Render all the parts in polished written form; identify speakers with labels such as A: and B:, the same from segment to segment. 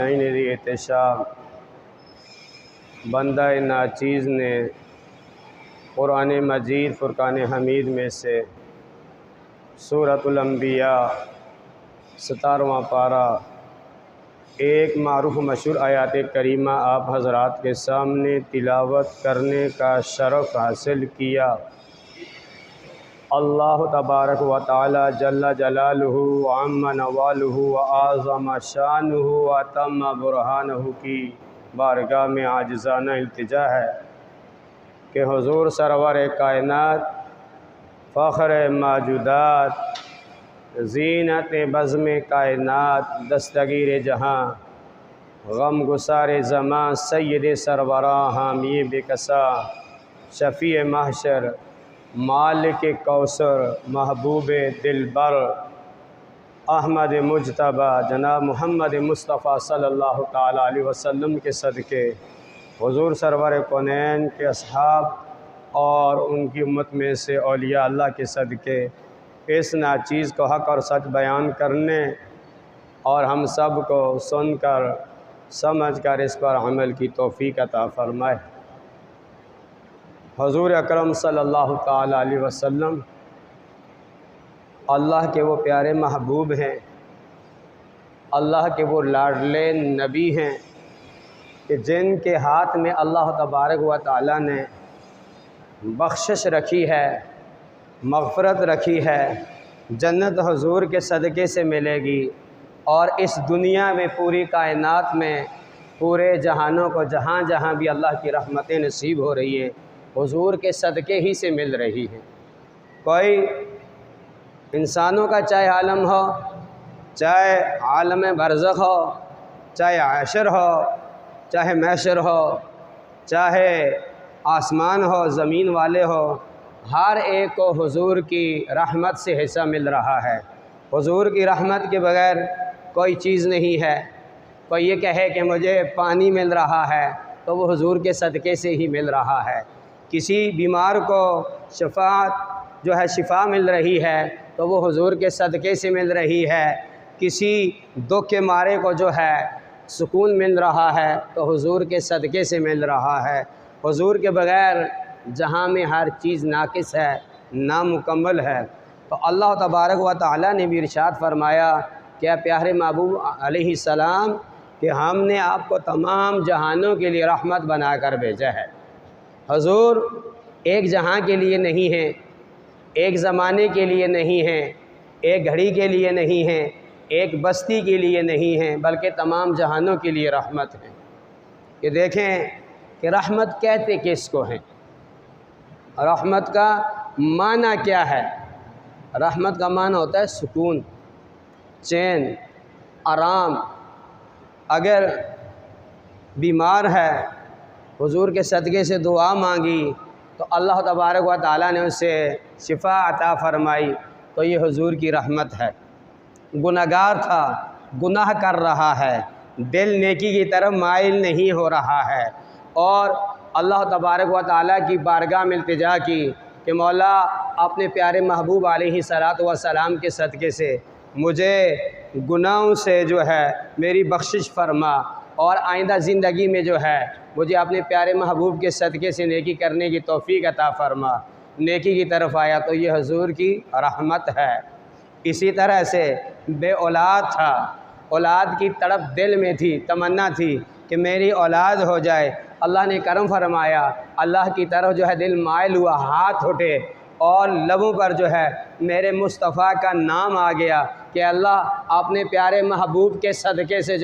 A: एहतशाम बंदा नाचीज़ ने कुरान मजीद फ़ुरक़ान हमीद में से सूरतुल अंबिया 17वां पारा एक मारूफ़ मशहूर आयात करीमा आप हज़रात के सामने तिलावत करने का शरफ़ हासिल किया। अल्लाह तबारक व तआला जल्ल जलालुहु व अम्मा नवालुहु व आज़म शानुहु व तम्म बुरहानुहु की बारगाह में आजिज़ाना इल्तिजा है कि हुज़ूर सरवर कायनात, फ़ख्र मौजूदात, ज़ीनत बज़्म कायनात, दस्तगीर जहाँ, गम गुसार ज़मां, सय्यद सरवरां, हामी बेकसा, शफ़ी महशर, मालिक कौसर, महबूब दिलबर, अहमद मुज्तबा जनाब मोहम्मद मुस्तफ़ा सल्लल्लाहु ताला अलैहि वसल्लम के सदक़े हुज़ूर सरवर कौनैन के असहाब और उनकी उम्मत में से औलिया अल्लाह के सदक़े इस नाचीज़ को हक़ और सच बयान करने और हम सब को सुनकर समझकर इस पर अमल की तौफ़ीक़ अता फ़रमाए। हुज़ूर अकरम सल्लल्लाहु ताला अलैहि वसल्लम अल्लाह के वो प्यारे महबूब हैं, अल्लाह के वो लाडले नबी हैं कि जिनके हाथ में अल्लाह तबारक व तआला ने बख्शिश रखी है, मग़फ़रत रखी है। जन्नत हुज़ूर के सदक़े से मिलेगी और इस दुनिया में पूरी कायनात में पूरे जहानों को जहाँ जहाँ भी अल्लाह की रहमतें नसीब हो रही हैं हुज़ूर के सदक़े ही से मिल रही हैं। कोई इंसानों का चाहे आलम हो, चाहे आलम बरज़ख हो, चाहे आशर हो, चाहे महशर हो, चाहे आसमान हो, ज़मीन वाले हो, हर एक को हुज़ूर की रहमत से हिस्सा मिल रहा है। हुज़ूर की रहमत के बग़ैर कोई चीज़ नहीं है। कोई ये कहे कि मुझे पानी मिल रहा है तो वो हुज़ूर के सदक़े से ही मिल रहा है। किसी बीमार को शिफ़ा मिल रही है तो वो हुज़ूर के सदक़े से मिल रही है। किसी दुख के मारे को सुकून मिल रहा है तो हुज़ूर के सदक़े से मिल रहा है। हुज़ूर के बग़ैर जहाँ में हर चीज़ नाक़िस है, नामुकम्मल है। तो अल्लाह तबारक व तआला ने भी इरशाद फरमाया क्या प्यारे महबूब अलैहिस्सलाम कि हमने आपको तमाम जहानों के लिए रहमत बनाकर भेजा है। हुज़ूर एक जहाँ के लिए नहीं है, एक ज़माने के लिए नहीं है, एक घड़ी के लिए नहीं है, एक बस्ती के लिए नहीं है, बल्कि तमाम जहानों के लिए रहमत है। ये देखें कि रहमत कहते किसको हैं, रहमत का माना क्या है। रहमत का माना होता है सुकून, चैन, आराम। अगर बीमार है, हुज़ूर के सदक़े से दुआ मांगी तो अल्लाह तबारक व तआला ने उसे शिफ़ा अता फ़रमाई तो ये हुज़ूर की रहमत है। गुनहगार था, गुनाह कर रहा है, दिल नेकी की तरफ माइल नहीं हो रहा है और अल्लाह तबारक व तआला की बारगाह में इल्तिजा की कि मौला अपने प्यारे महबूब अलैहिस्सलातु व सलाम के सदक़े से मुझे गुनाहों से मेरी बख्शिश फ़रमा और आइंदा ज़िंदगी में मुझे अपने प्यारे महबूब के सदक़े से नेकी करने की तौफ़ीक़ अता फ़रमा। नेकी की तरफ़ आया तो ये हुज़ूर की रहमत है। इसी तरह से बे औलाद था, औलाद की तड़प दिल में थी, तमन्ना थी कि मेरी औलाद हो जाए। अल्लाह ने करम फरमाया, अल्लाह की तरफ दिल माइल हुआ, हाथ उठे और लबों पर मेरे मुस्तफ़ा का नाम आ गया कि अल्लाह अपने प्यारे महबूब के सदक़े से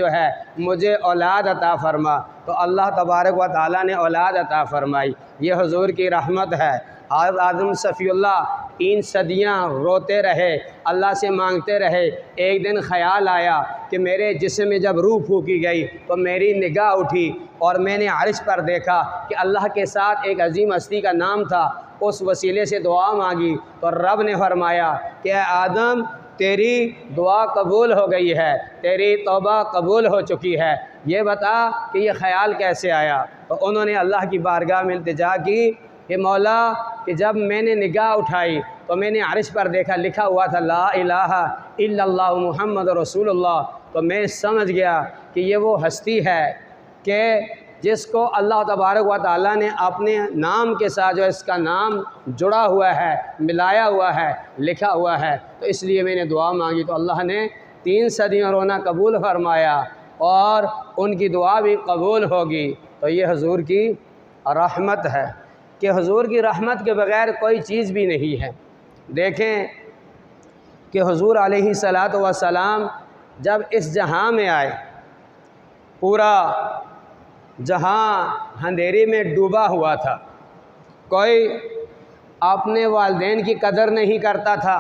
A: मुझे औलाद अता फ़रमा। तो अल्लाह तबारक व तआला ने औलाद अता फ़रमाई। ये हुज़ूर की रहमत है। हज़रत आदम सफ़ीउल्लाह 3 सदियाँ रोते रहे, अल्लाह से मांगते रहे। एक दिन ख़याल आया कि मेरे जिस्म में जब रूह फूकी गई तो मेरी निगाह उठी और मैंने अर्श पर देखा कि अल्लाह के साथ एक अज़ीम हस्ती का नाम था। उस वसीले से दुआ मांगी तो रब ने फरमाया कि आदम तेरी दुआ कबूल हो गई है, तेरी तौबा कबूल हो चुकी है, ये बता कि ये ख़याल कैसे आया। तो उन्होंने अल्लाह की बारगाह में इल्तिजा की कि मौला कि जब मैंने निगाह उठाई तो मैंने अर्श पर देखा, लिखा हुआ था ला इलाहा इल्लल्लाहु मुहम्मद रसूलुल्लाह। तो मैं समझ गया कि ये वो हस्ती है कि जिसको अल्लाह तबारक व तआला ने अपने नाम के साथ जो इसका नाम जुड़ा हुआ है, मिलाया हुआ है, लिखा हुआ है। तो इसलिए मैंने दुआ मांगी तो अल्लाह ने 3 सदियों रोना कबूल फरमाया और उनकी दुआ भी कबूल होगी। तो ये हुजूर की रहमत है कि हुजूर की रहमत के बग़ैर कोई चीज़ भी नहीं है। देखें कि हुजूर अलैहिस्सलातु वस्सलाम जब इस जहां में आए, पूरा जहां अंधेरे में डूबा हुआ था, कोई अपने वालिदैन की कदर नहीं करता था,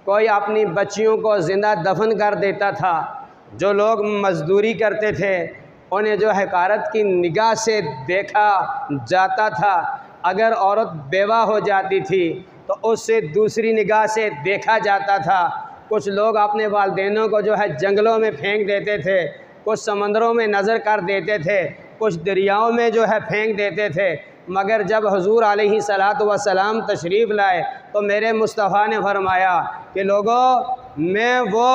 A: कोई अपनी बच्चियों को ज़िंदा दफन कर देता था, जो लोग मज़दूरी करते थे उन्हें जो हक़ारत की निगाह से देखा जाता था, अगर औरत बेवा हो जाती थी तो उससे दूसरी निगाह से देखा जाता था। कुछ लोग अपने वालिदैनों को जो है जंगलों में फेंक देते थे, कुछ समंदरों में नज़र कर देते थे, कुछ दरियाओं में जो है फेंक देते थे। मगर जब हुजूर अलैहिस्सलातु वस्सलाम तशरीफ़ लाए तो मेरे मुस्तफ़ा ने फरमाया कि लोगों, मैं वो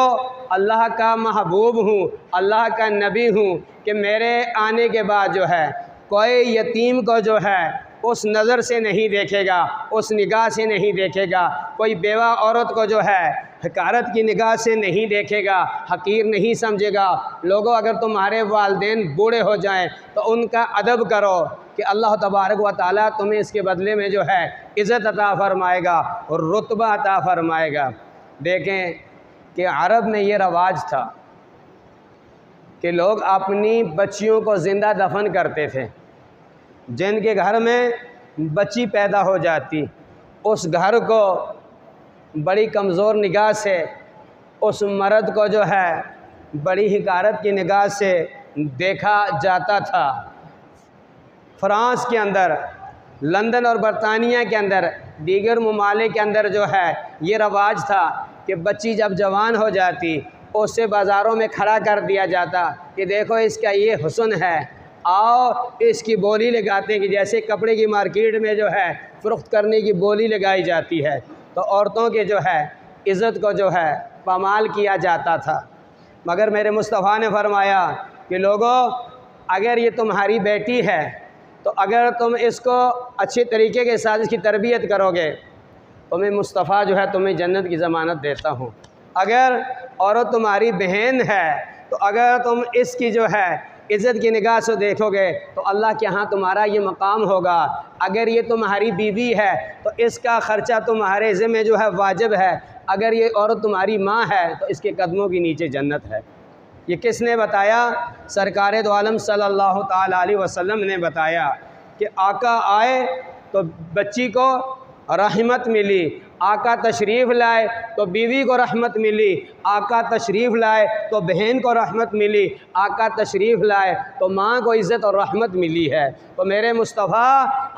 A: अल्लाह का महबूब हूँ, अल्लाह का नबी हूँ कि मेरे आने के बाद जो है कोई यतीम को जो है उस नज़र से नहीं देखेगा, उस निगाह से नहीं देखेगा, कोई बेवा औरत को जो है हक़ारत की निगाह से नहीं देखेगा, हक़ीर नहीं समझेगा। लोगों, अगर तुम्हारे वालिदैन बूढ़े हो जाएं तो उनका अदब करो कि अल्लाह तबारक व तआला तुम्हें इसके बदले में जो है इज़्ज़त अता फ़रमाएगा और रुतबा अता फ़रमाएगा। देखें कि अरब में ये रवाज था कि लोग अपनी बच्चियों को ज़िंदा दफन करते थे। जिनके घर में बच्ची पैदा हो जाती, उस घर को बड़ी कमज़ोर निगाह से, उस मर्द को जो है बड़ी हिकारत की निगाह से देखा जाता था। फ्रांस के अंदर, लंदन और बरतानिया के अंदर, दीगर ममालिक के अंदर जो है ये रवाज था कि बच्ची जब जवान हो जाती उससे बाज़ारों में खड़ा कर दिया जाता कि देखो इसका ये हुस्न है, आओ इसकी बोली लगाते हैं। कि जैसे कपड़े की मार्केट में जो है फ़रोख्त करने की बोली लगाई जाती है, तो औरतों के जो है इज़्ज़त को जो है पामाल किया जाता था। मगर मेरे मुस्तफ़ा ने फरमाया कि लोगों, अगर ये तुम्हारी बेटी है तो अगर तुम इसको अच्छे तरीके के साथ इसकी तरबियत करोगे तो मैं मुस्तफ़ा जो है तुम्हें जन्नत की ज़मानत देता हूँ। अगर औरत तुम्हारी बहन है तो अगर तुम इसकी जो है इज़्ज़त की निगाह से देखोगे तो अल्लाह के यहाँ तुम्हारा ये मकाम होगा। अगर ये तुम्हारी बीवी है तो इसका ख़र्चा तुम्हारे ज़िम्मे जो है वाजिब है। अगर ये औरत तुम्हारी माँ है तो इसके कदमों के नीचे जन्नत है। ये किसने बताया? सरकार दो आलम सल्लल्लाहु ताला अलैहि वसल्लम ने बताया कि आका आए तो बच्ची को रहमत मिली, आका तशरीफ़ लाए तो बीवी को रहमत मिली, आका तशरीफ़ लाए तो बहन को रहमत मिली, आका तशरीफ़ लाए तो माँ को इज़्ज़त और रहमत मिली है। तो मेरे मुस्तफ़ा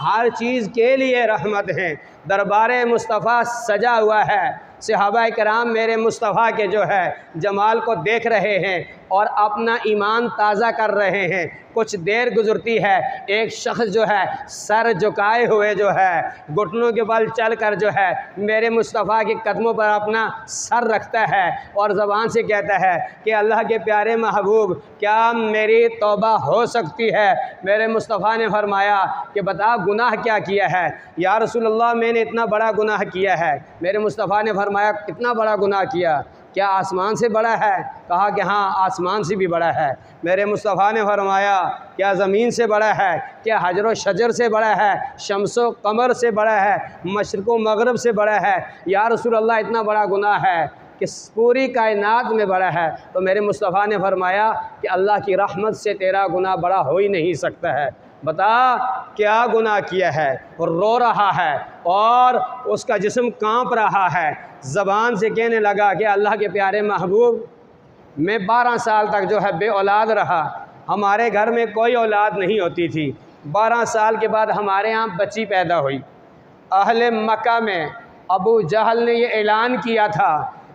A: हर चीज़ के लिए रहमत हैं। दरबार मुस्तफ़ा सजा हुआ है। सहाबा कराम मेरे मुस्तफ़ा के जो है जमाल को देख रहे हैं और अपना ईमान ताज़ा कर रहे हैं। कुछ देर गुज़रती है, एक शख्स जो है सर झुकाए हुए जो है घुटनों के बल चल कर जो है मेरे मुस्तफ़ा के कदमों पर अपना सर रखता है और ज़बान से कहता है कि अल्लाह के प्यारे महबूब, क्या मेरी तौबा हो सकती है? मेरे मुस्तफ़ा ने फरमाया कि बता गुनाह क्या किया है? या रसूलल्लाह, मैंने इतना बड़ा गुनाह किया है। मेरे मुस्तफ़ा ने फरमाया कितना बड़ा गुनाह किया? क्या आसमान से बड़ा है? कहा कि हाँ, आसमान से भी बड़ा है। मेरे मुस्तफ़ा ने फरमाया क्या ज़मीन से बड़ा है? क्या हजर व शजर से बड़ा है? शम्सो कमर से बड़ा है? मशरिक़ व मग़रिब से बड़ा है? या रसूल अल्लाह, इतना बड़ा गुनाह है कि पूरी कायनात में बड़ा है। तो मेरे मुस्तफ़ा ने फरमाया कि अल्लाह की रहमत से तेरा गुनाह बड़ा हो ही नहीं सकता है। बता क्या गुनाह किया है? और रो रहा है और उसका जिस्म कांप रहा है। ज़बान से कहने लगा कि अल्लाह के प्यारे महबूब, मैं 12 साल तक जो है बे औलाद रहा। हमारे घर में कोई औलाद नहीं होती थी। 12 साल के बाद हमारे यहाँ बच्ची पैदा हुई। अहले मक्का में अबू जहल ने ये ऐलान किया था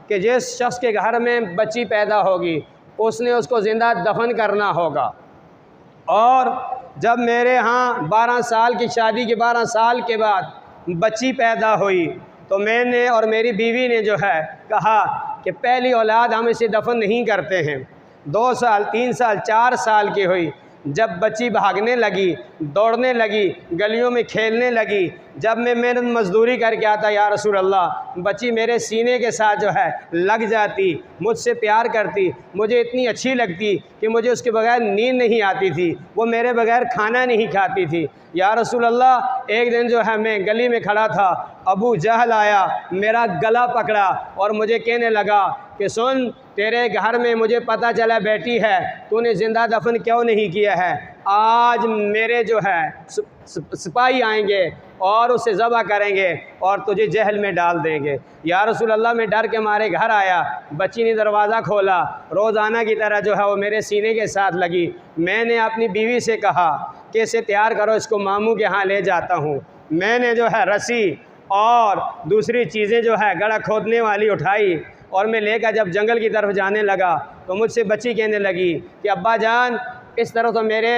A: कि जिस शख्स के घर में बच्ची पैदा होगी उसने उसको ज़िंदा दफन करना होगा। और जब मेरे यहाँ 12 साल की शादी के 12 साल के बाद बच्ची पैदा हुई तो मैंने और मेरी बीवी ने जो है कहा कि पहली औलाद हम इसे दफन नहीं करते हैं। 2 साल 3 साल 4 साल की हुई, जब बच्ची भागने लगी, दौड़ने लगी, गलियों में खेलने लगी, जब मैं मेहनत मजदूरी करके आता, या रसूल अल्लाह, बच्ची मेरे सीने के साथ जो है लग जाती, मुझसे प्यार करती, मुझे इतनी अच्छी लगती कि मुझे उसके बगैर नींद नहीं आती थी, वो मेरे बगैर खाना नहीं खाती थी। या रसूल अल्लाह, एक दिन जो है मैं गली में खड़ा था, अबू जहल आया, मेरा गला पकड़ा और मुझे कहने लगा कि सुन, तेरे घर में मुझे पता चला बेटी है, तूने ज़िंदा दफन क्यों नहीं किया है? आज मेरे जो है सिपाही आएंगे और उसे ज़बह करेंगे और तुझे जहल में डाल देंगे। या रसूल अल्लाह, मैं डर के मारे घर आया, बच्ची ने दरवाज़ा खोला, रोज़ाना की तरह जो है वो मेरे सीने के साथ लगी। मैंने अपनी बीवी से कहा कि इसे तैयार करो, इसको मामू के यहाँ ले जाता हूँ। मैंने जो है रस्सी और दूसरी चीज़ें जो है गड़ा खोदने वाली उठाई और मैं लेकर जब जंगल की तरफ जाने लगा तो मुझसे बच्ची कहने लगी कि अब्बा जान, इस तरफ तो मेरे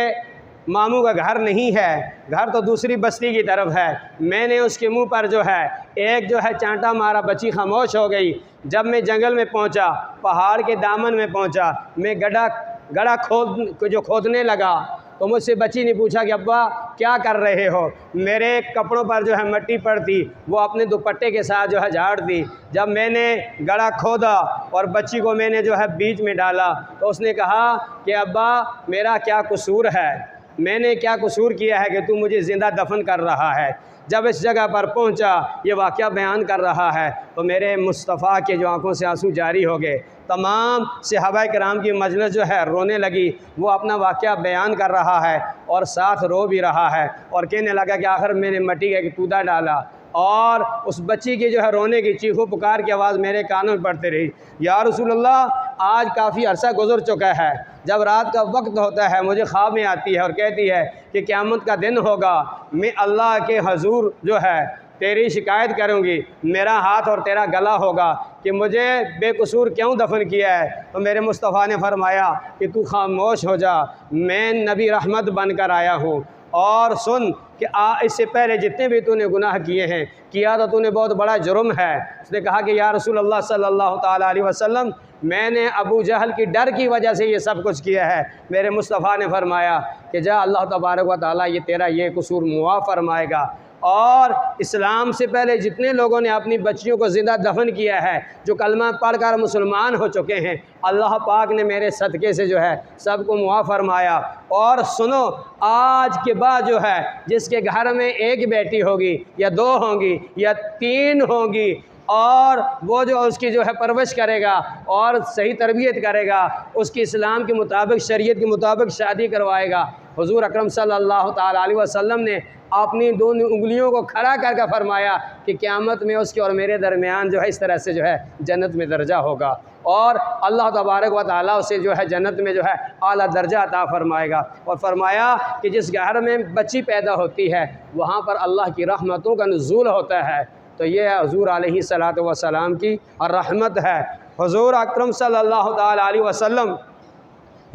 A: मामू का घर नहीं है, घर तो दूसरी बस्ती की तरफ है। मैंने उसके मुंह पर जो है एक जो है चांटा मारा, बच्ची खामोश हो गई। जब मैं जंगल में पहुंचा, पहाड़ के दामन में पहुंचा, मैं गड़ा खोदने लगा तो मुझसे बच्ची ने पूछा कि अब्बा क्या कर रहे हो? मेरे कपड़ों पर जो है मिट्टी पड़ती, वो अपने दुपट्टे के साथ जो है झाड़ दी। जब मैंने गड़ा खोदा और बच्ची को मैंने जो है बीच में डाला तो उसने कहा कि अब्बा, मेरा क्या कसूर है? मैंने क्या कसूर किया है कि तू मुझे ज़िंदा दफन कर रहा है? जब इस जगह पर पहुंचा, ये वाक़या बयान कर रहा है तो मेरे मुस्तफ़ा के जो आंखों से आंसू जारी हो गए। तमाम सहाबाए किराम की मजलिस जो है रोने लगी। वो अपना वाक़या बयान कर रहा है और साथ रो भी रहा है और कहने लगा कि आखिर मैंने मिट्टी का एक कूदा डाला और उस बच्ची की जो है रोने की चीखों पुकार की आवाज़ मेरे कानों में पड़ती रही। या रसूल अल्लाह, आज काफ़ी अरसा गुजर चुका है, जब रात का वक्त होता है मुझे ख्वाब में आती है और कहती है कि क़यामत का दिन होगा, मैं अल्लाह के हजूर जो है तेरी शिकायत करूँगी, मेरा हाथ और तेरा गला होगा कि मुझे बेकसूर क्यों दफन किया है। तो मेरे मुस्तफ़ा ने फरमाया कि तू खामोश हो जा, मैं नबी रहमत बनकर आया हूँ। और सुन कि इससे पहले जितने भी तूने गुनाह किए हैं, किया तो तूने बहुत बड़ा जुर्म है। उसने कहा कि या रसूल अल्लाह सल्लल्लाहु ताला अलैहि वसल्लम, मैंने अबू जहल की डर की वजह से ये सब कुछ किया है। मेरे मुस्तफ़ा ने फरमाया कि जा, अल्लाह तबारक व तआला ये तेरा ये कसूर मुआफ़ फरमाएगा। और इस्लाम से पहले जितने लोगों ने अपनी बच्चियों को ज़िंदा दफन किया है, जो कलमा पढ़कर मुसलमान हो चुके हैं, अल्लाह पाक ने मेरे सदक़े से जो है सबको मुआफ़ फरमाया। और सुनो, आज के बाद जो है जिसके घर में एक बेटी होगी या 2 होंगी या 3 होंगी, और वो जो उसकी जो है परवरिश करेगा और सही तरबियत करेगा, उसकी इस्लाम के मुताबिक, शरीयत के मुताबिक शादी करवाएगा। हुज़ूर अकरम सल्लल्लाहु ताला अलैहि वसल्लम ने अपनी दोनों उंगलियों को खड़ा करके फरमाया कि क़यामत में उसके और मेरे दरमियान जो है इस तरह से जो है जन्नत में दर्जा होगा और अल्लाह तबारक व तआला उसे जो है जन्नत में जो है आला दर्जा अता फरमाएगा। और फरमाया कि जिस घर में बच्ची पैदा होती है वहाँ पर अल्लाह की रहमतों का नुज़ूल होता है। तो ये हुज़ूर अलैहिस्सलातु वस्सलाम की रहमत है। हुज़ूर अकरम सल्लल्लाहु ताला अलैहि वसल्लम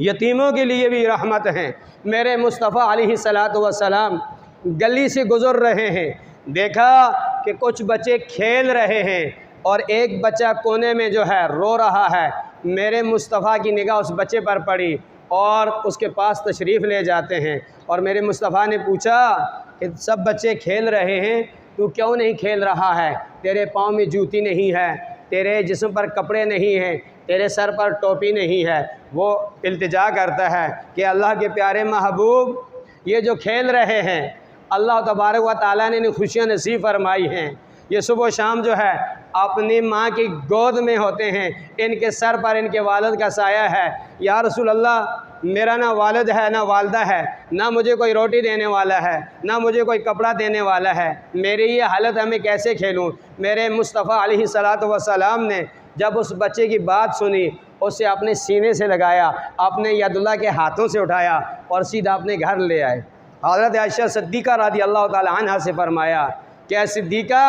A: यतीमों के लिए भी रहमत हैं। मेरे मुस्तफ़ा अलैहिस्सलातु वस्सलाम गली से गुज़र रहे हैं, देखा कि कुछ बच्चे खेल रहे हैं और एक बच्चा कोने में जो है रो रहा है। मेरे मुस्तफ़ा की निगाह उस बच्चे पर पड़ी और उसके पास तशरीफ़ ले जाते हैं और मेरे मुस्तफ़ा ने पूछा कि सब बच्चे खेल रहे हैं, तू क्यों नहीं खेल रहा है? तेरे पाँव में जूती नहीं है, तेरे जिस्म पर कपड़े नहीं हैं, तेरे सर पर टोपी नहीं है। वो इल्तिजा करता है कि अल्लाह के प्यारे महबूब, ये जो खेल रहे हैं अल्लाह तबारक व तआला ने इन्हें खुशियाँ नसीब फरमाई हैं। ये सुबह शाम जो है अपनी माँ की गोद में होते हैं, इनके सर पर इनके वालिद का साया है। या रसूल अल्लाह, मेरा ना वालिद है ना वालदा है, ना मुझे कोई रोटी देने वाला है, ना मुझे कोई कपड़ा देने वाला है, मेरी ये हालत है, मैं कैसे खेलूँ? मेरे मुस्तफ़ा अलैहिस्सलातु वस्सलाम ने जब उस बच्चे की बात सुनी, उसे अपने सीने से लगाया, अपने यदुल्लाह के हाथों से उठाया और सीधा अपने घर ले आए। हज़रत आयशा सिद्दीक़ा रज़ी अल्लाह ताला अन्हा से फरमाया, क्या सिद्दीक़ा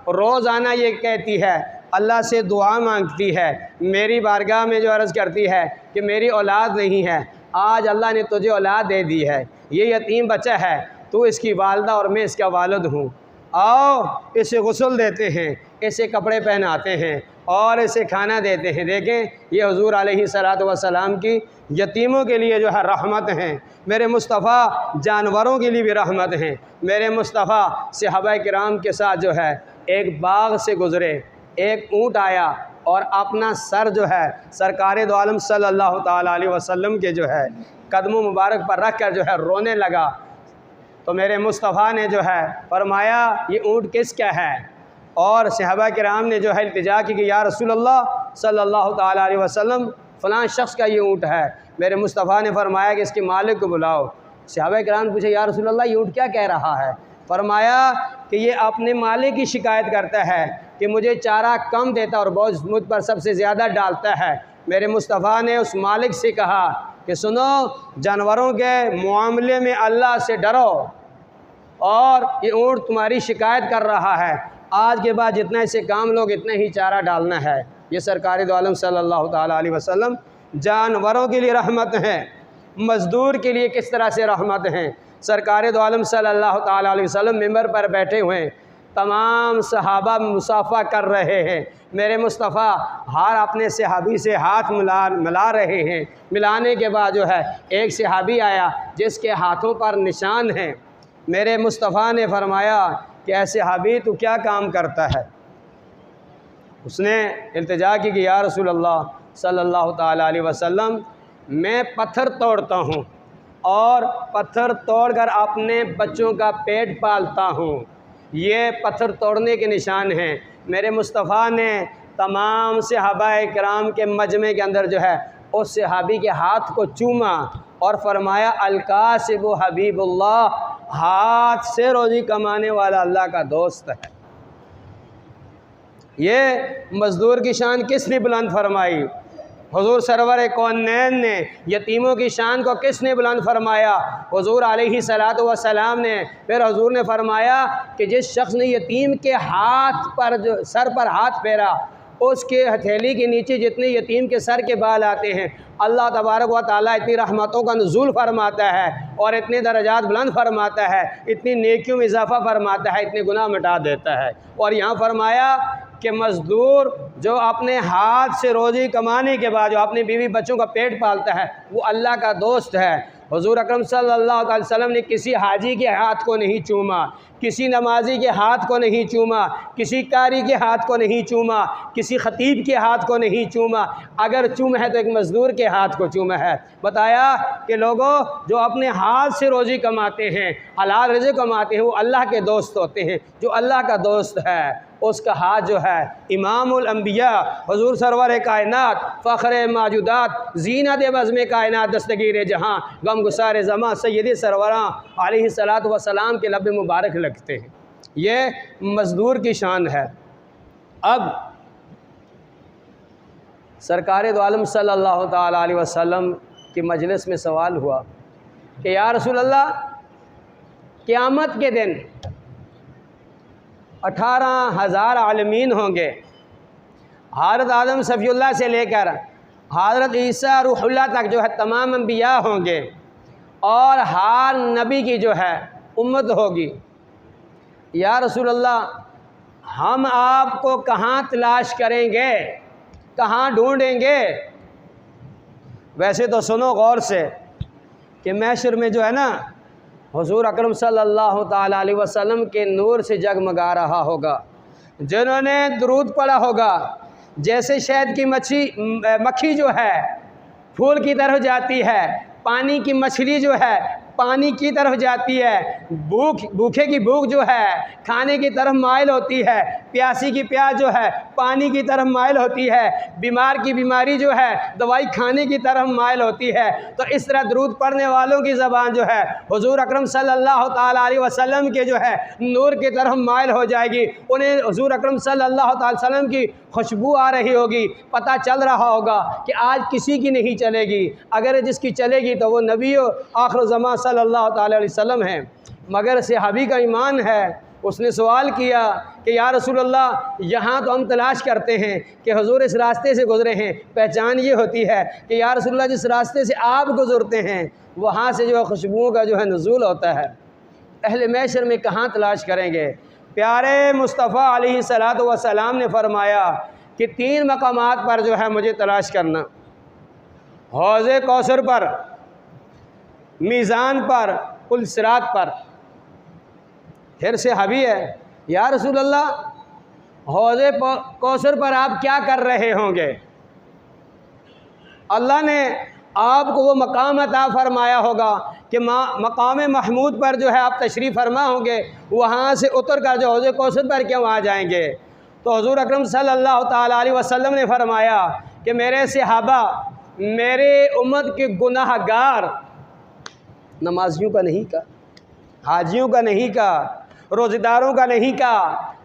A: रोज़ाना ये कहती है, अल्लाह से दुआ मांगती है, मेरी बारगाह में जो अर्ज़ करती है कि मेरी औलाद नहीं है, आज अल्लाह ने तुझे औलाद दे दी है, ये यतीम बच्चा है, तू इसकी वालदा और मैं इसका वालिद हूँ। आओ इसे गुस्ल देते हैं, इसे कपड़े पहनाते हैं और इसे खाना देते हैं। देखें ये हुजूर अलैहिस्सलातु वस्सलाम की यतीमों के लिए जो है रहमत हैं। मेरे मुस्तफ़ा जानवरों के लिए भी रहमत हैं। मेरे मुस्तफ़ा सहाबा किराम के साथ जो है एक बाग से गुज़रे, एक ऊँट आया और अपना सर जो है सरकार दो आलम सल्लल्लाहु ताला अलैहि वसल्लम के जो है कदमों मुबारक पर रख कर जो है रोने लगा। तो मेरे मुस्तफ़ा ने जो है फरमाया ये ऊँट किसका है, और सहाबा किराम ने जो है इल्तिजा की कि या रसूलल्लाह सल्लल्लाहु ताला अलैहि वसल्लम फ़लाँ शख्स का ये ऊँट है। मेरे मुस्तफ़ा ने फरमाया कि इसके मालिक को बुलाओ। सहाबा किराम पूछे या रसूलल्लाह ये ऊँट क्या कह रहा है? फरमाया कि ये अपने मालिक की शिकायत करता है कि मुझे चारा कम देता और बोझ मुझ पर सबसे ज़्यादा डालता है। मेरे मुस्तफ़ा ने उस मालिक से कहा कि सुनो, जानवरों के मामले में अल्लाह से डरो, और ये ऊँट तुम्हारी शिकायत कर रहा है, आज के बाद जितना इसे काम लोग इतना ही चारा डालना है। ये सरकार दो आलम सल्लल्लाहु ताला अलैहि वसल्लम जानवरों के लिए रहमत हैं, मज़दूर के लिए किस तरह से रहमत हैं। सरकार दो आलम सल्लल्लाहु ताला अलैहि वसल्लम मिंबर पर बैठे हुए हैं, तमाम सहाबा मुसाफ़ा कर रहे हैं। मेरे मुस्तफ़ा हर अपने सहाबी से हाथ मिला रहे हैं। मिलाने के बाद जो है एक सहाबी आया जिसके हाथों पर निशान हैं। मेरे मुस्तफ़ा ने फरमाया कि ऐसे सहाबी तू क्या काम करता है? उसने इल्तिजा की कि या रसूल अल्लाह सल्लल्लाहु ताला अलैहि वसल्लम मैं पत्थर तोड़ता हूँ और पत्थर तोड़कर अपने बच्चों का पेट पालता हूँ। ये पत्थर तोड़ने के निशान हैं। मेरे मुस्तफ़ा ने तमाम सहाबाए किराम के मजमे के अंदर जो है उस सहाबी के हाथ को चूमा और फरमाया अल-कासिबु हबीबुल्लाह, हाथ से रोज़ी कमाने वाला अल्लाह का दोस्त है। ये मज़दूर की शान किसने बुलंद फरमाई? हुज़ूर सरवर कौनैन ने। यतीमों की शान को किसने बुलंद फरमाया? हुज़ूर अलैहिस्सलातु वस्सलाम ने। फिर हुज़ूर ने फरमाया कि जिस शख्स ने यतीम के हाथ पर जो सर पर हाथ फेरा, उसके हथेली के नीचे जितने यतीम के सर के बाल आते हैं, अल्लाह तबारक व तआला इतनी रहमतों का नुज़ूल फरमाता है और इतने दर्जात बुलंद फरमाता है, इतनी नेकियों में इजाफ़ा फरमाता है, इतने गुनाह मिटा देता है। और यहाँ फरमाया कि मज़दूर जो अपने हाथ से रोज़ी कमाने के बाद जो अपने बीवी बच्चों का पेट पालता है, वो अल्लाह का दोस्त है। हुज़ूर अकरम सल्लल्लाहु अलैहि वसल्लम ने किसी हाजी के हाथ को नहीं चूमा, किसी नमाजी के हाथ को नहीं चूमा, किसी कारी के हाथ को नहीं चूमा, किसी ख़तीब के हाथ को नहीं चूमा। अगर चूमा है तो एक मज़दूर के हाथ को चूमा है। बताया कि लोगों जो अपने हाथ से रोज़ी कमाते हैं, हलाल रिज़्क़ कमाते हैं, वो अल्लाह के दोस्त होते हैं। जो अल्लाह का दोस्त है उसका हाथ जो है इमामुल अंबिया हुज़ूर सरवर कायनात, फ़ख्र मौजूदात, ज़ीनत बज़्म कायनात, दस्तगीर जहाँ, गम गुसार ज़मा, सय्यद सरवरां अलैहिस्सलातु वस्सलाम के लब मुबारक लगते हैं। ये मज़दूर की शान है। अब सरकार दो आलम सल्लल्लाहु ताला अलैहि वसल्लम की मजलिस में सवाल हुआ कि या रसूल अल्लाह, क़यामत के दिन 18,000 आलमीन होंगे, हज़रत आदम सफ़ीउल्लाह से लेकर हज़रत ईसा रूहुल्लाह तक जो है तमाम अंबिया होंगे, और हर नबी की जो है उम्मत होगी। या रसूल अल्लाह, हम आपको कहाँ तलाश करेंगे, कहाँ ढूंढेंगे? वैसे तो सुनो गौर से कि महशर में जो है ना हुज़ूर अकरम सल्लल्लाहु ताला अलैहि वसल्लम के नूर से जगमगा रहा होगा। जिन्होंने दुरूद पढ़ा होगा, जैसे शहद की मक्खी जो है फूल की तरफ जाती है, पानी की मछली जो है पानी की तरफ जाती है, भूखे की भूख जो है खाने की तरफ माइल होती है, प्यासी की प्यास जो है पानी की तरफ माइल होती है, बीमार की बीमारी जो है दवाई खाने की तरफ माइल होती है। तो इस तरह दुरूद पढ़ने वालों की ज़बान जो है हुज़ूर अकरम सल्लल्लाहु ताला अलैहि वसल्लम के जो है नूर की तरफ माइल हो जाएगी। उन्हें हुज़ूर अकरम सल्लल्लाहु ताला अलैहि वसल्लम की खुशबू आ रही होगी, पता चल रहा होगा कि आज किसी की नहीं चलेगी, अगर जिसकी चलेगी तो वो नबी आखिर ज़मां सल्लल्लाहु ताला अलैहि वसल्लम हैं। मगर सहाबी का ईमान है, उसने सवाल किया कि या रसूल अल्लाह, यहाँ तो हम तलाश करते हैं कि हुज़ूर इस रास्ते से गुज़रे हैं, पहचान ये होती है कि या रसूल अल्लाह जिस रास्ते से आप गुज़रते हैं वहाँ से जो है खुशबुओं का जो है नुज़ूल होता है। अहले महशर में कहाँ तलाश करेंगे? प्यारे मुस्तफ़ा अलैहिस्सलातु वस्सलाम ने फरमाया कि 3 मकामात पर जो है मुझे तलाश करना, हौज़े कौसर पर, मीज़ान पर, पुल सिरात पर। फिर से हबी है, या रसूल अल्लाह हौज़े कौसर पर आप क्या कर रहे होंगे? अल्लाह ने आपको वो मकाम अता फरमाया होगा कि मकाम महमूद पर जो है आप तशरीफ़ फरमा होंगे, वहाँ से उतर कर जो हौज़े कौसर पर क्यों आ जाएंगे? तो हुज़ूर अकरम सल्लल्लाहु ताला अलैहि वसल्लम ने फरमाया कि मेरे सहाबा, मेरे उम्मत के गुनाहगार, नमाजियों का नहीं का, हाजियों का नहीं का, रोज़ेदारों का नहीं का,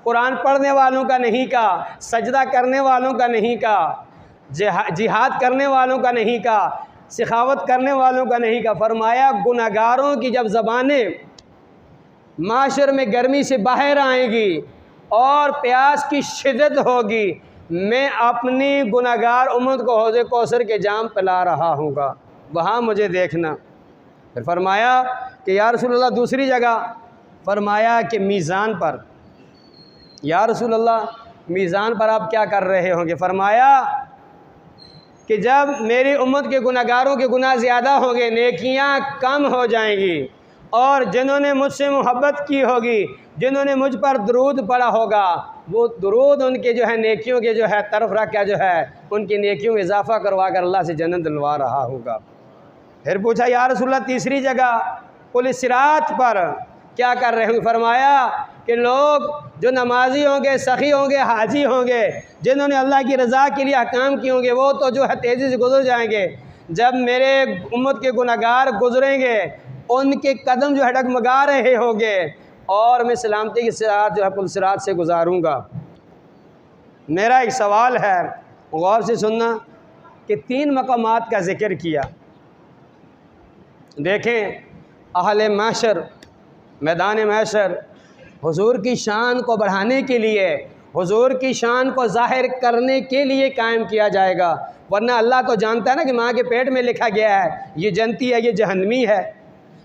A: कुरान पढ़ने वालों का नहीं का, सजदा करने वालों का नहीं का, जिहाद करने वालों का नहीं का, सखावत करने वालों का नहीं का। फरमाया गुनाहगारों की जब ज़बानें माशर में गर्मी से बाहर आएंगी और प्यास की शिद्दत होगी, मैं अपनी गुनाहगार उम्मत को हौज़े कौसर के जाम पिला रहा हूँगा, वहाँ मुझे देखना। फिर फरमाया कि या रसूल अल्लाह दूसरी जगह, फरमाया कि मीज़ान पर। या रसूल अल्लाह मीज़ान पर आप क्या कर रहे होंगे? फरमाया कि जब मेरी उम्मत के गुनाहगारों के गुनाह ज़्यादा होंगे, नेकियां कम हो जाएंगी, और जिन्होंने मुझसे मोहब्बत की होगी, जिन्होंने मुझ पर दरूद पढ़ा होगा, वो दरूद उनके जो है नेकियों के जो है तरफ रख कर जो है उनकी नेकियों में इजाफ़ा करवा कर अल्लाह से जन्नत दिलवा रहा होगा। फिर पूछा या रसूल अल्लाह तीसरी जगह पुल सिरात पर क्या कर रहे होंगे? फरमाया कि लोग जो नमाजी होंगे, सखी होंगे, हाजी होंगे, जिन्होंने अल्लाह की रज़ा के लिए अहकाम किए होंगे, वो तो जो है तेज़ी से गुजर जाएंगे। जब मेरे उम्मत के गुनाहगार गुजरेंगे, उनके कदम जो है डगमगा रहे होंगे, और मैं सलामती के साथ जो है पुल सिरात से गुजारूँगा। मेरा एक सवाल है, गौर से सुनना, कि 3 मकामात का ज़िक्र किया। देखें, अहले महशर, मैदान महशर हुजूर की शान को बढ़ाने के लिए, हुजूर की शान को ज़ाहिर करने के लिए कायम किया जाएगा, वरना अल्लाह तो जानता है ना कि माँ के पेट में लिखा गया है ये जन्नती है, ये जहन्नमी है,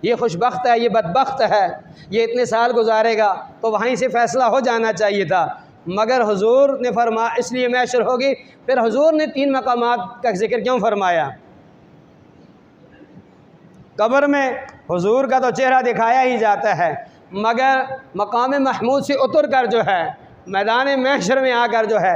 A: ये खुशबख्त है, ये बदबख्त है, ये इतने साल गुजारेगा, तो वहीं से फ़ैसला हो जाना चाहिए था। मगर हुजूर ने फरमा इसलिए महशर होगी। फिर हुजूर ने 3 मकामात का जिक्र क्यों फरमाया? कब्र में हुजूर का तो चेहरा दिखाया ही जाता है, मगर मकाम महमूद से उतर कर जो है मैदान महशर में आकर जो है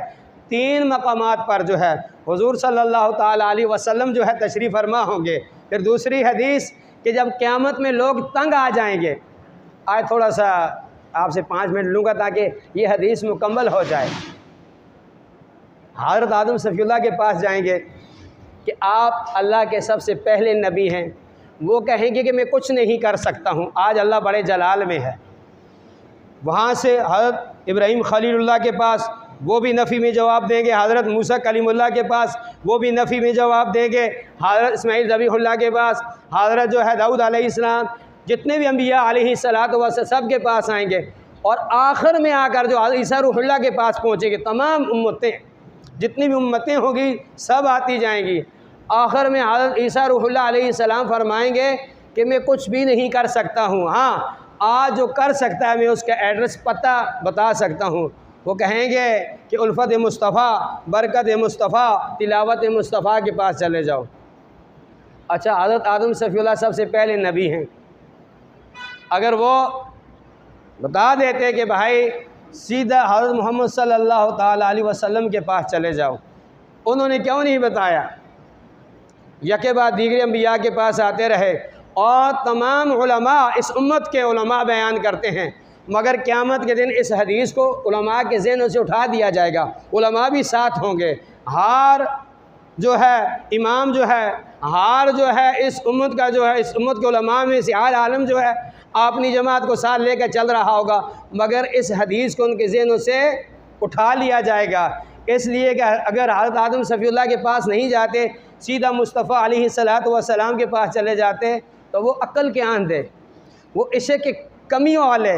A: 3 मकामात पर जो है हुजूर सल्लल्लाहु ताला अलैहि वसल्लम जो है तशरीफ़ फरमा होंगे। फिर दूसरी हदीस कि जब क़यामत में लोग तंग आ जाएंगे, आज थोड़ा सा आपसे 5 मिनट लूँगा ताकि ये हदीस मुकम्मल हो जाए। हज़रत आदम सफ़ीउल्लाह के पास जाएंगे कि आप अल्लाह के सबसे पहले नबी हैं। वो कहेंगे कि मैं कुछ नहीं कर सकता हूँ, आज अल्लाह बड़े जलाल में है। वहाँ से हज़रत इब्राहीम खलीलुल्लाह के पास, वो भी नफ़ी में जवाब देंगे। हज़रत मूसा कलीमुल्लाह के पास, वो भी नफ़ी में जवाब देंगे। हज़रत इस्माईल ज़बीहुल्लाह के पास, हज़रत जो है दाऊद अलैहिस्सलाम, जितने भी अम्बिया अलैहिस्सलातु व सब के पास आएंगे, और आखिर में आकर जो हज़रत ईसा रूहुल्लाह के पास पहुँचेंगे। तमाम उम्मतें, जितनी भी उम्मतें होगी सब आती जाएंगी। आखिर में हज़रत ईसा रूहुल्लाह अलैहिस्सलाम फरमाएंगे कि मैं कुछ भी नहीं कर सकता हूँ, हाँ आज जो कर सकता है मैं उसका एड्रेस पता बता सकता हूँ। वो कहेंगे कि उल्फत मुस्तफ़ा, बरकत मुस्तफ़ा, तिलावत मुस्तफ़ा के पास चले जाओ। अच्छा, हज़रत आदम सफ़ीउल्लाह सबसे पहले नबी हैं, अगर वो बता देते कि भाई सीधा हज़रत मोहम्मद सल्लल्लाहु ताला अलैहि वसल्लम के पास चले जाओ, उन्होंने क्यों नहीं बताया? यके बाद दीगर अम्बिया के पास आते रहे, और तमाम उलमा, इस उम्मत के उलमा बयान करते हैं, मगर क़यामत के दिन इस हदीस को उलमा के ज़हन से उठा दिया जाएगा। उलमा भी साथ होंगे। हार जो है, इमाम जो है, हार जो है इस उम्मत का जो है, इस उम्मत के उलमा में से हार आलम जो है अपनी जमात को साथ लेकर चल रहा होगा, मगर इस हदीस को उनके ज़हनों से उठा लिया जाएगा। इसलिए कि अगर हज़रत आदम सफ़ीउल्लाह के पास नहीं जाते, सीधा मुस्तफ़ा अलैहिस्सलातु वस्सलाम के पास चले जाते, तो वो अक्ल के आंधे, वो इश्क़ के कमियों वाले,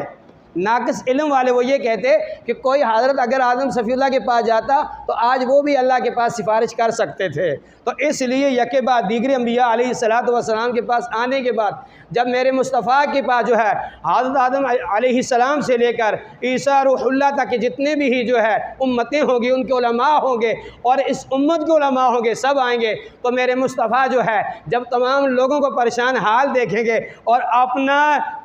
A: नाक़िस इल्म वाले वो ये कहते कि कोई हज़रत अगर आदम सफ़ीउल्लाह के पास जाता तो आज वो भी अल्लाह के पास सिफारिश कर सकते थे। तो इसलिए यके बाद दीगर अम्बिया अलैहिस्सलातु वस्सलाम के पास आने के बाद जब मेरे मुस्तफ़ा के पास जो है हज़रत आदम अलैहिस्सलाम से लेकर ईसा रूहुल्लाह तक के जितने भी ही जो है उम्मतें होंगी, उनके उलमा होंगे और इस उम्मत के उलमा होंगे, सब आएंगे। तो मेरे मुस्तफ़ा जो है जब तमाम लोगों को परेशान हाल देखेंगे और अपना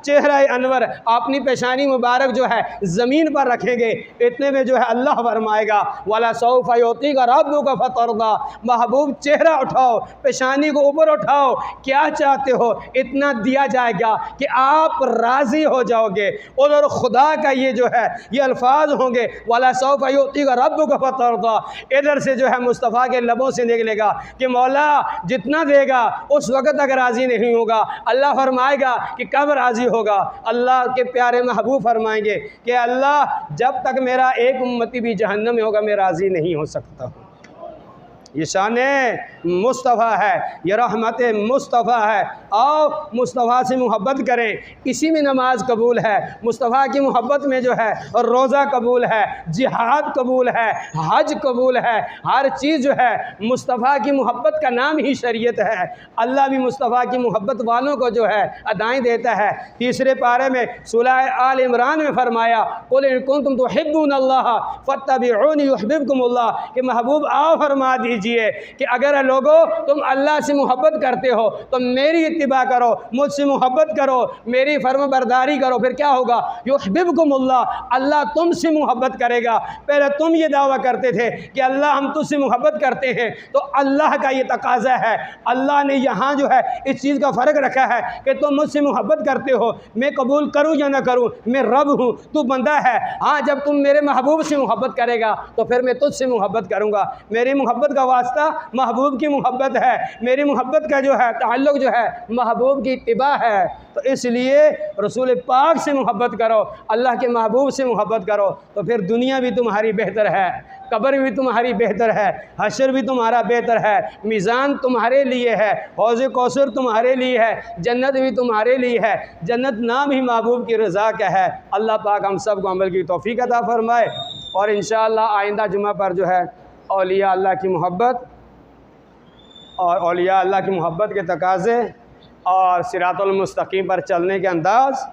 A: चेहरा अनवर, अपनी पेशानी मुबारक जो है ज़मीन पर रखेंगे, इतने में जो है अल्लाह फरमाएगा वला सौफ़ युअतीका रब्बुका फतरदा, महबूब चेहरा उठाओ, पेशानी को ऊपर उठाओ, क्या चाहते हो इतना दिया जाएगा कि आप राज़ी हो जाओगे। और खुदा का ये जो है ये अल्फाज होंगे वला सौफ़ युअतीका रब्बुका फतरदा, इधर से जो है मुस्तफ़ा के लबों से निकलेगा कि मौला जितना देगा उस वक़्त तक राज़ी नहीं होगा। अल्लाह फरमाएगा कि कब राज़ी होगा। अल्लाह के प्यारे महबूब फरमाएंगे कि अल्लाह जब तक मेरा एक उम्मती भी जहन्नम में होगा मैं राज़ी नहीं हो सकता हूँ। ये शान मुस्तफ़ा है, ये रहमत मुस्तफ़ा है। आओ मुस्तफ़ा से मोहब्बत करें, इसी में नमाज कबूल है, मुस्तफ़ा की मोहब्बत में जो है और रोज़ा कबूल है, जिहाद कबूल है, हज कबूल है, हर चीज़ जो है मुस्तफ़ा की मोहब्बत का नाम ही शरीयत है। अल्लाह भी मुस्तफ़ा की मोहब्बत वालों को जो है अदाएँ देता है। तीसरे पारे में सूरह आल इमरान में फरमाया कुल इन कुंतुम तुहिब्बूनल्लाह फत्तबिऊनी युहब्बिबकुमुल्लाह, कि महबूब आओ फरमा दीजिए कि अगर लोगों तुम अल्लाह से मोहब्बत करते हो तो मेरी इत्तिबा करो, मुझसे मोहब्बत करो, मेरी फर्माबरदारी करो, फिर क्या होगा युहब्बिबकुमुल्लाह, अल्लाह तुमसे मोहब्बत करेगा। पहले तुम ये दावा करते थे कि अल्लाह हम तुझसे मोहब्बत करते हैं, तो अल्लाह का ये तकाज़ा है, अल्लाह ने यहाँ जो है इस चीज़ का फ़र्क रखा है कि तुम मुझसे मोहब्बत करते हो, मैं कबूल करूँ या ना करूँ, मैं रब हूँ, तू बंदा है। हाँ, जब तुम मेरे महबूब से मोहब्बत करेगा तो फिर मैं तुझसे मोहब्बत करूँगा। मेरी मोहब्बत का वास्ता महबूब की मोहब्बत है, मेरी मोहब्बत का जो है ताल्लुक़ जो है महबूब की इत्तिबा है। तो इसलिए रसूल पाक से मोहब्बत करो, अल्लाह के महबूब से मोहब्बत करो, तो फिर दुनिया भी तुम्हारी बेहतर है, कब्र भी तुम्हारी बेहतर है, हशर भी तुम्हारा बेहतर है, मीज़ान तुम्हारे लिए है, हौज़ कौसर तुम्हारे लिए है, जन्नत भी तुम्हारे लिए है। जन्नत नाम ही महबूब की रज़ा का है। अल्लाह पाक हम सब को अमल की तौफ़ीक़ अता फ़रमाए। और इंशाअल्लाह आइंदा जुमा पर जो है औलिया अल्लाह की मोहब्बत और औलिया अल्लाह की मोहब्बत के तकाज़े और सिरातुल मुस्तकीम पर चलने के अंदाज़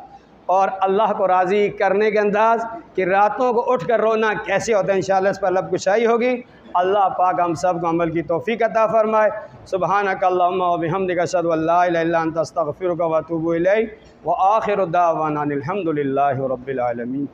A: और अल्लाह को राज़ी करने के अंदाज़ कि रातों को उठ कर रोना कैसे होता है, इंशाअल्लाह इस पर लब कुशाई होगी। अल्लाह पाक हम सब को अमल की तौफ़ीक़ अता फ़रमाए। सुब्हानक अल्लाहुम्मा व बिहम्दिका अशहदु अल्ला इलाहा इल्ला अंता अस्तग़फिरुका व अतूबु इलैक व आखिरु दावाना अनिल हम्दुलिल्लाहि रब्बिल आलमीन।